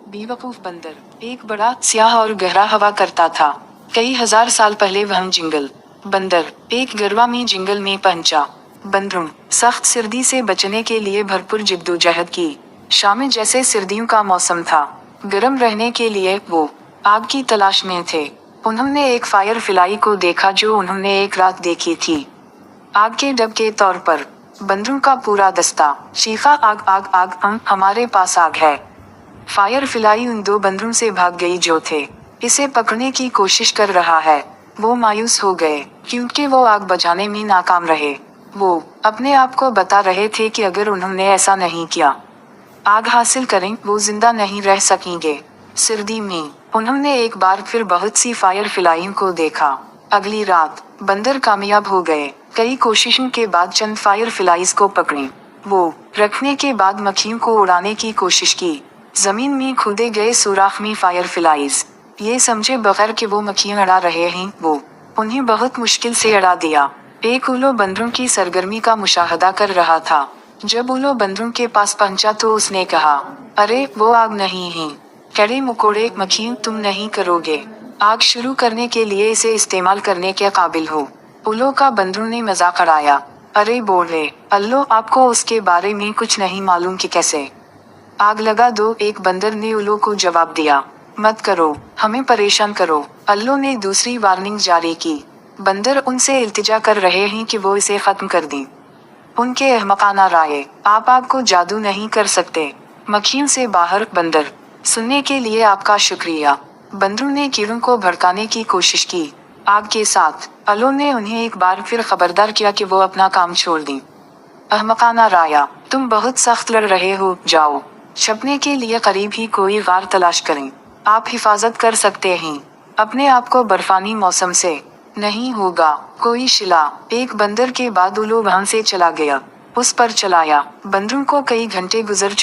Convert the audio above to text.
बेवकूफ बंदर। एक बड़ा स्याह और गहरा हवा करता था। कई हजार साल पहले वह जंगल। बंदर एक गर्वामी जंगल में पहुंचा। बंदरों सख्त सर्दी से बचने के लिए भरपूर जिद्दोजहद की। शाम जैसे सर्दियों का मौसम था। गर्म रहने के लिए वो आग की तलाश में थे। उन्होंने एक फायर फ्लाई को देखा जो उन्होंने एक रात देखी थी। आग के डब के तौर पर बंदरों का पूरा दस्ता चीखा, आग आग आग, हमारे पास आग है। फायर फ्लाई उन दो बंदरों से भाग गई जो थे इसे पकड़ने की कोशिश कर रहा है। वो मायूस हो गए क्योंकि वो आग बुझाने में नाकाम रहे। वो अपने आप को बता रहे थे कि अगर उन्होंने ऐसा नहीं किया, आग हासिल करें, वो जिंदा नहीं रह सकेंगे। सर्दी में उन्होंने एक बार फिर बहुत सी फायर फ्लाइयों को देखा। अगली रात बंदर कामयाब हो गए। कई कोशिशों के बाद चंद फायर फ्लाइज को पकड़े। वो रखने के बाद मक्खियों को उड़ाने की कोशिश की। जमीन में खोदे गए सुराख में फायर फ्लाइज ये समझे बगैर कि वो मक्खियां अड़ा रहे हैं, वो उन्हें बहुत मुश्किल से अड़ा दिया। एक उल्लू बंदरों की सरगर्मी का मुशाहदा कर रहा था। जब उल्लू बंदरों के पास पहुंचा तो उसने कहा, अरे वो आग नहीं है। कीड़े मकोड़े मक्खियों, तुम नहीं करोगे आग शुरू करने के लिए इसे इस्तेमाल करने के काबिल हो। उल्लू का बंदरों ने मजाक उड़ाया। अरे बोले अल्लो, आपको उसके बारे में कुछ नहीं मालूम कि कैसे आग लगा दो। एक बंदर ने उल्लू को जवाब दिया, मत करो, हमें परेशान करो। अल्लू ने दूसरी वार्निंग जारी की। बंदर उनसे इल्तिजा कर रहे हैं कि वो इसे खत्म कर दें। उनके अहमकाना राय, आप आग को जादू नहीं कर सकते। मक्खियों से बाहर। बंदर सुनने के लिए आपका शुक्रिया। बंदरों ने कीड़ों को भड़काने की कोशिश की। आग के साथ अल्लू ने उन्हें एक बार फिर खबरदार किया कि वो अपना काम छोड़ दें। अहमकाना राया, तुम बहुत सख्त लड़ रहे हो, जाओ छपने के लिए करीब ही कोई गार तलाश करें। आप हिफाजत कर सकते हैं अपने आप को बर्फानी मौसम से। नहीं होगा कोई शिला। एक बंदर के बाद उल्लू वहां से चला गया। उस पर चलाया। बंदरों को कई घंटे गुजर